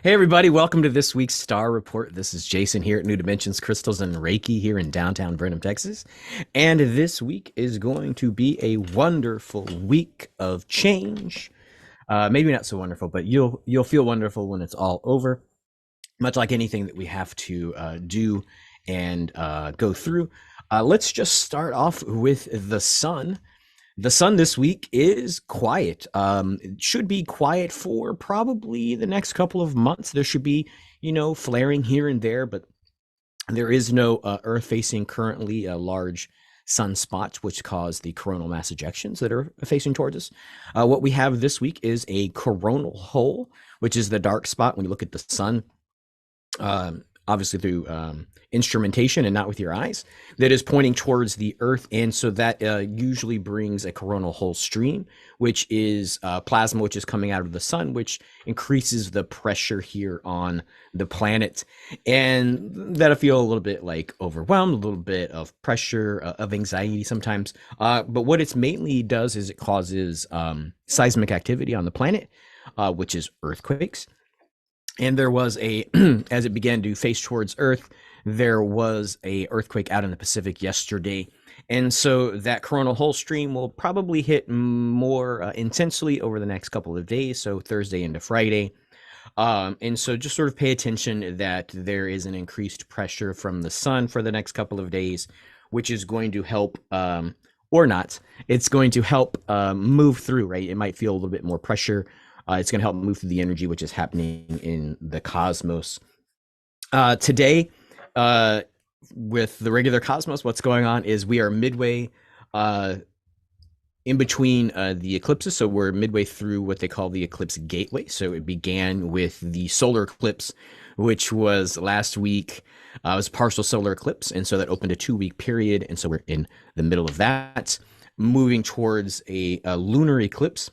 Hey everybody, welcome to this week's Star Report. This is Jason here at New Dimensions Crystals and Reiki here in downtown Brenham, Texas. And this week is going to be a wonderful week of change. Maybe not so wonderful, but you'll feel wonderful when it's all over. Much like anything that we have to do and go through. Let's just start off with the sun. The sun this week is quiet. It should be quiet for probably the next couple of months. There should be, flaring here and there, but there is no Earth facing currently large sunspots, which cause the coronal mass ejections that are facing towards us. What we have this week is a coronal hole, which is the dark spot when you look at the sun, obviously through instrumentation and not with your eyes, that is pointing towards the earth. And so that usually brings a coronal hole stream, which is plasma, which is coming out of the sun, which increases the pressure here on the planet. And that'll feel a little bit like overwhelmed, a little bit of pressure, of anxiety sometimes. But what it's mainly does is it causes seismic activity on the planet, which is earthquakes. And there was a as it began to face towards earth, there was a earthquake out in the Pacific yesterday. And so that coronal hole stream will probably hit more intensely over the next couple of days, so Thursday into Friday. And so just sort of pay attention that there is an increased pressure from the sun for the next couple of days, which is going to help, or not, it's going to help move through, right? It might feel a little bit more pressure. It's going to help move through the energy which is happening in the cosmos. Today, with the regular cosmos, what's going on is we are midway in between the eclipses. So we're midway through what they call the eclipse gateway. So it began with the solar eclipse, which was last week. It was a partial solar eclipse. And so that opened a 2-week period. And so we're in the middle of that, moving towards a lunar eclipse.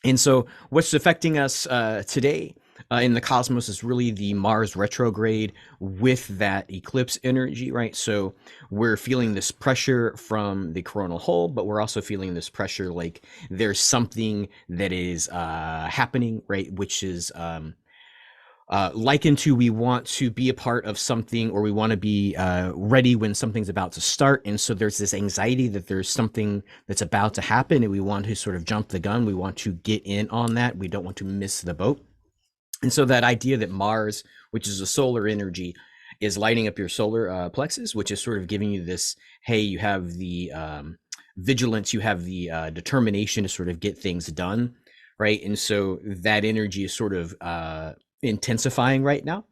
And so what's affecting us today in the cosmos is really the Mars retrograde with that eclipse energy, right? So we're feeling this pressure from the coronal hole, but we're also feeling this pressure like there's something that is happening, right? Which is likened to we want to be a part of something, or we want to be ready when something's about to start. And so there's this anxiety that there's something that's about to happen, and we want to sort of jump the gun. We want to get in on that. We don't want to miss the boat. And so that idea that Mars, which is a solar energy, is lighting up your solar plexus, which is sort of giving you this, hey, you have the vigilance, you have the determination to sort of get things done, right? And so that energy is sort of intensifying right now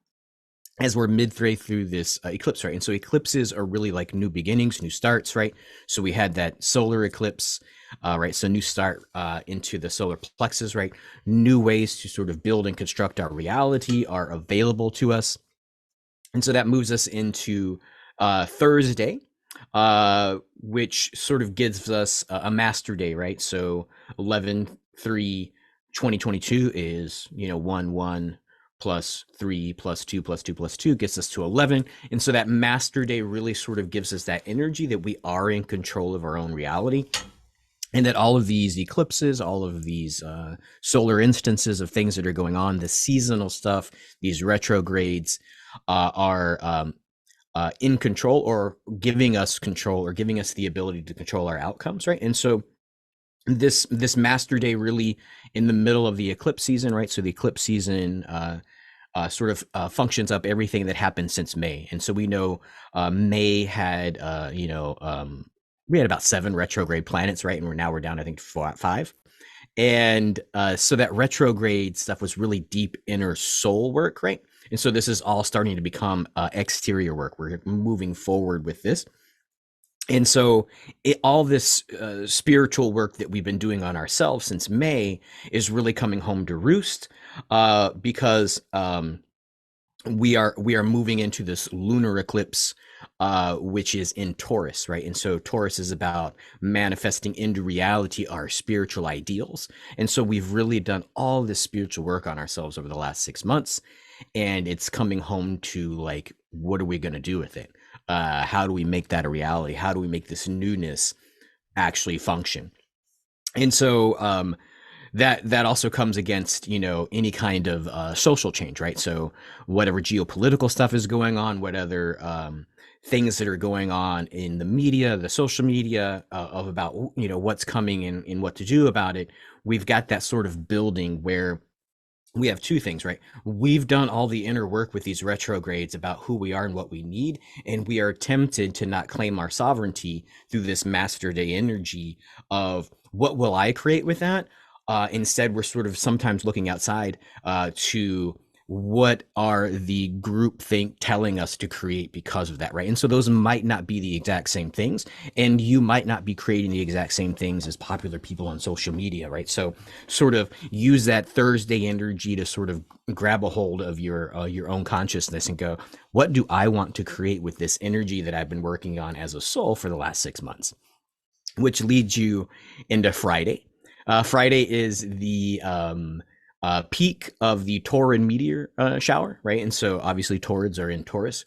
as we're midway through this eclipse, right? And so eclipses are really like new beginnings, new starts, right? So we had that solar eclipse, right? So new start into the solar plexus, right? New ways to sort of build and construct our reality are available to us. And so that moves us into Thursday, which sort of gives us a master day, right? So 11/3/2022 is, 1/1 plus 3 plus 2 plus 2 plus 2 gets us to 11. And so that master day really sort of gives us that energy that we are in control of our own reality. And that all of these eclipses, all of these solar instances of things that are going on, the seasonal stuff, these retrogrades are in control, or giving us control, or giving us the ability to control our outcomes, right? And so this master day really in the middle of the eclipse season, right? So the eclipse season sort of functions up everything that happened since May. And so we know May had, we had about 7 retrograde planets, right? And we're down, I think, 5. And so that retrograde stuff was really deep inner soul work, right? And so this is all starting to become exterior work. We're moving forward with this. And so all this spiritual work that we've been doing on ourselves since May is really coming home to roost, because we are moving into this lunar eclipse, which is in Taurus, right? And so Taurus is about manifesting into reality our spiritual ideals. And so we've really done all this spiritual work on ourselves over the last 6 months, and it's coming home to like, what are we going to do with it? How do we make that a reality? How do we make this newness actually function? And so that also comes against, you know, any kind of social change, right? So whatever geopolitical stuff is going on, what other things that are going on in the media, the social media, of about, you know, what's coming and what to do about it. We've got that sort of building where we have two things, right? We've done all the inner work with these retrogrades about who we are and what we need, and we are tempted to not claim our sovereignty through this master day energy of what will I create with that. Instead, we're sort of sometimes looking outside to what are the group think telling us to create because of that, right? And so those might not be the exact same things, and you might not be creating the exact same things as popular people on social media, right? So sort of use that Thursday energy to sort of grab a hold of your own consciousness and go, what do I want to create with this energy that I've been working on as a soul for the last 6 months? Which leads you into Friday. Friday is the peak of the Tauran meteor shower, right? And so obviously Taurids are in Taurus.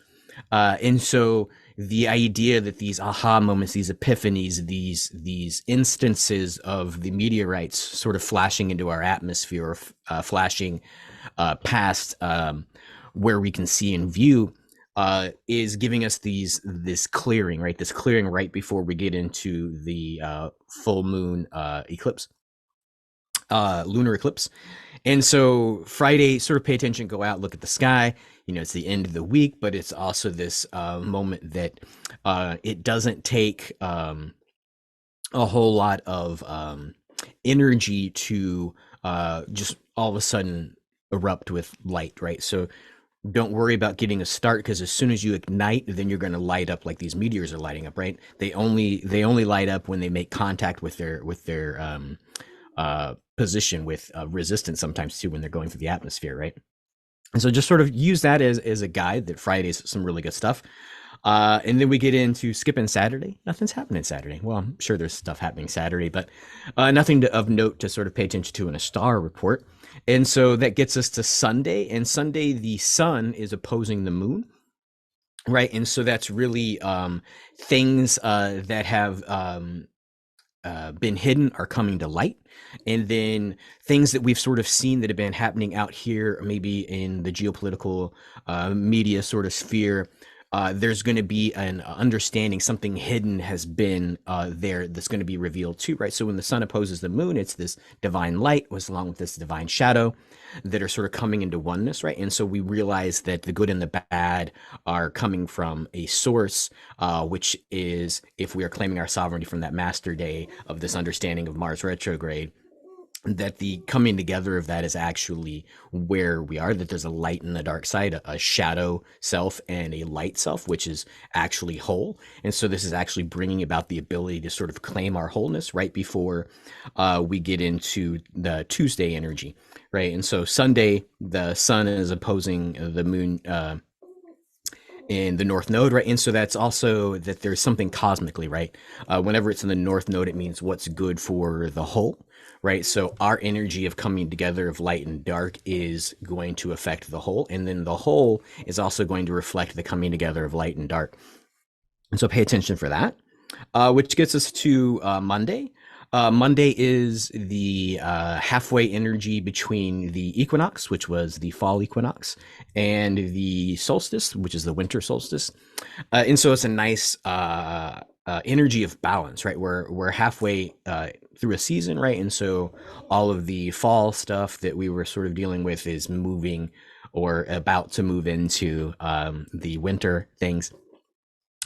And so the idea that these aha moments, these epiphanies, these instances of the meteorites sort of flashing into our atmosphere, or flashing past where we can see and view, is giving us this clearing, right? This clearing right before we get into the full moon eclipse, lunar eclipse. And so Friday, sort of pay attention, go out, look at the sky. You know, it's the end of the week, but it's also this moment that it doesn't take a whole lot of energy to just all of a sudden erupt with light, right? So don't worry about getting a start, because as soon as you ignite, then you're going to light up like these meteors are lighting up, right? They only light up when they make contact with their position with resistance, sometimes too, when they're going through the atmosphere, right? And so just sort of use that as a guide that Friday's some really good stuff. And then we get into skipping Saturday. Nothing's happening Saturday. Well, I'm sure there's stuff happening Saturday, but nothing of note to sort of pay attention to in a star report. And so that gets us to Sunday. And Sunday, the sun is opposing the moon, right? And so that's really things that have been hidden are coming to light. And then things that we've sort of seen that have been happening out here, maybe in the geopolitical media sort of sphere, there's going to be an understanding something hidden has been there that's going to be revealed too, right? So when the sun opposes the moon, it's this divine light was along with this divine shadow that are sort of coming into oneness, right? And so we realize that the good and the bad are coming from a source, which is, if we are claiming our sovereignty from that master day of this understanding of Mars retrograde, that the coming together of that is actually where we are, that there's a light and a dark side, a shadow self and a light self, which is actually whole. And so this is actually bringing about the ability to sort of claim our wholeness right before we get into the Tuesday energy, right? And so Sunday, the sun is opposing the moon in the north node, right? And so that's also that there's something cosmically, right? Whenever it's in the north node, it means what's good for the whole, right? So our energy of coming together of light and dark is going to affect the whole, and then the whole is also going to reflect the coming together of light and dark. And so pay attention for that, which gets us to Monday. Monday is the halfway energy between the equinox, which was the fall equinox, and the solstice, which is the winter solstice. And so it's a nice energy of balance, right? We're halfway through a season, right? And so all of the fall stuff that we were sort of dealing with is moving or about to move into the winter things.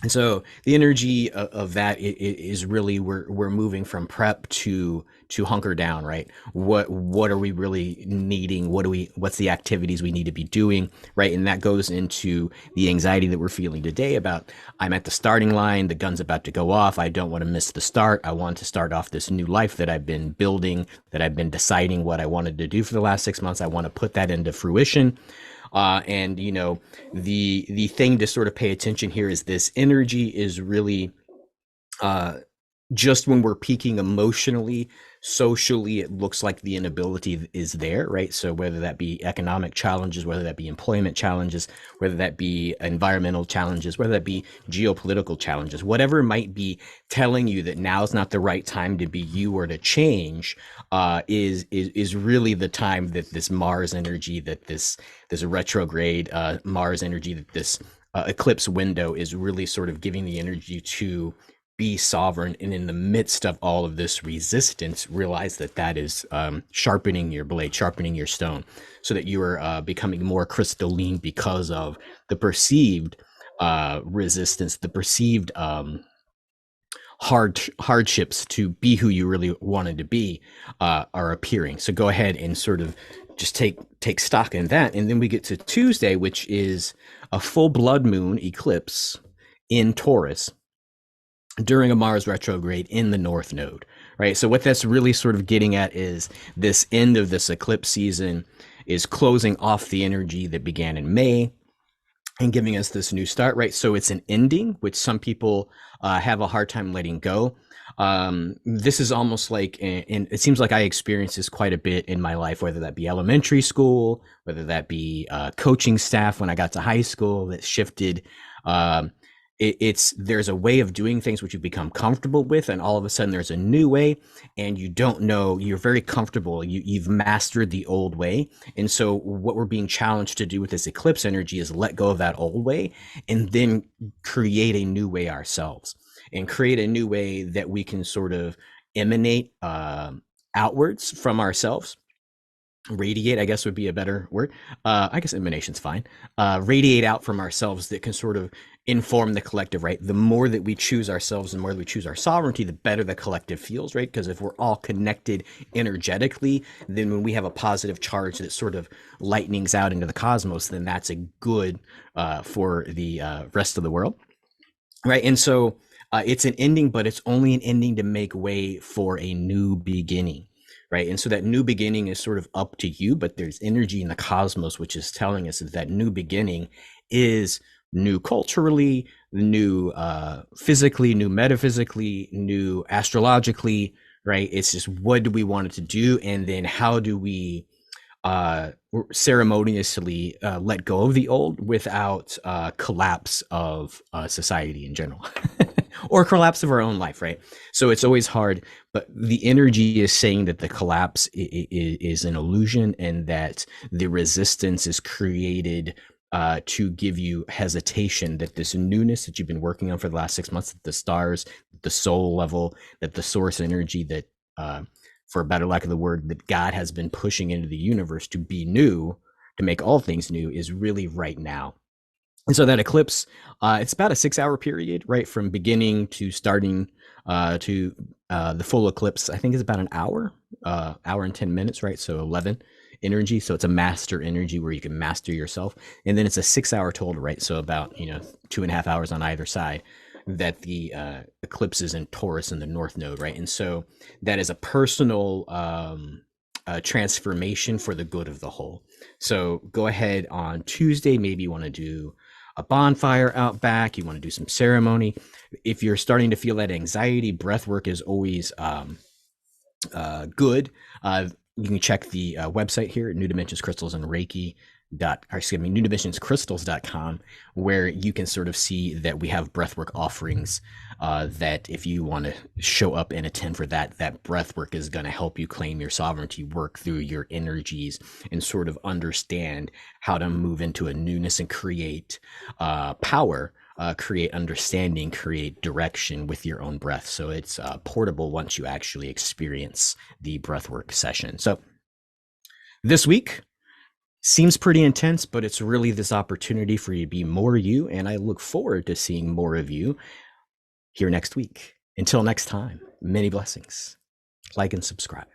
And so the energy of that is really we're moving from prep to hunker down, right? What are we really needing? What's the activities we need to be doing, right? And that goes into the anxiety that we're feeling today about, I'm at the starting line, the gun's about to go off, I don't want to miss the start, I want to start off this new life that I've been building, that I've been deciding what I wanted to do for the last 6 months. I want to put that into fruition. And you know, the thing to sort of pay attention here is this energy is really just when we're peaking emotionally, socially, it looks like the inability is there, right? So whether that be economic challenges, whether that be employment challenges, whether that be environmental challenges, whether that be geopolitical challenges, whatever might be telling you that now's not the right time to be you or to change, is really the time that this Mars energy, that this retrograde Mars energy, that this eclipse window is really sort of giving the energy to be sovereign, and in the midst of all of this resistance realize that that is sharpening your blade, sharpening your stone, so that you are becoming more crystalline because of the perceived resistance, the perceived hardships to be who you really wanted to be are appearing. So go ahead and sort of just take stock in that, and then we get to Tuesday, which is a full blood moon eclipse in Taurus during a Mars retrograde in the North Node, right? So what that's really sort of getting at is this end of this eclipse season is closing off the energy that began in May and giving us this new start, right? So it's an ending, which some people have a hard time letting go. This is almost like, and it seems like I experience this quite a bit in my life, whether that be elementary school, whether that be coaching staff when I got to high school that shifted. Um, it's there's a way of doing things which you become comfortable with, and all of a sudden there's a new way, and you don't know, you're very comfortable, you've mastered the old way. And so what we're being challenged to do with this eclipse energy is let go of that old way and then create a new way ourselves, and create a new way that we can sort of emanate outwards from ourselves. Radiate, I guess, would be a better word. I guess emanation's fine. Radiate out from ourselves, that can sort of inform the collective, right? The more that we choose ourselves, the more that we choose our sovereignty, the better the collective feels, right? Because if we're all connected energetically, then when we have a positive charge that sort of lightnings out into the cosmos, then that's a good for the rest of the world, right? And so it's an ending, but it's only an ending to make way for a new beginning, right? And so that new beginning is sort of up to you, but there's energy in the cosmos which is telling us that that new beginning is new culturally, new physically, new metaphysically, new astrologically, right? It's just, what do we want it to do, and then how do we ceremoniously let go of the old without collapse of society in general or collapse of our own life, right? So it's always hard, but the energy is saying that the collapse is an illusion, and that the resistance is created to give you hesitation, that this newness that you've been working on for the last 6 months, that the stars, the soul level, that the source energy, that for a better lack of the word, that God has been pushing into the universe to be new, to make all things new, is really right now. And so that eclipse, it's about a 6 hour period, right? From beginning to starting to the full eclipse, I think is about an hour, hour and 10 minutes, right? So 11 energy. So it's a master energy where you can master yourself. And then it's a 6 hour total, right? So about, 2.5 hours on either side, that the eclipse is in Taurus in the North Node, right? And so that is a personal transformation for the good of the whole. So go ahead on Tuesday, maybe you want to do a bonfire out back, you want to do some ceremony. If you're starting to feel that anxiety, breath work is always good. You can check the website here at New Dimensions Crystals and Reiki New Dimensions Crystals.com, where you can sort of see that we have breathwork offerings that if you want to show up and attend for that breathwork is going to help you claim your sovereignty, work through your energies, and sort of understand how to move into a newness and create power, create understanding, create direction with your own breath. So it's portable once you actually experience the breathwork session. So this week seems pretty intense, but it's really this opportunity for you to be more you. And I look forward to seeing more of you here next week. Until next time, many blessings. Like and subscribe.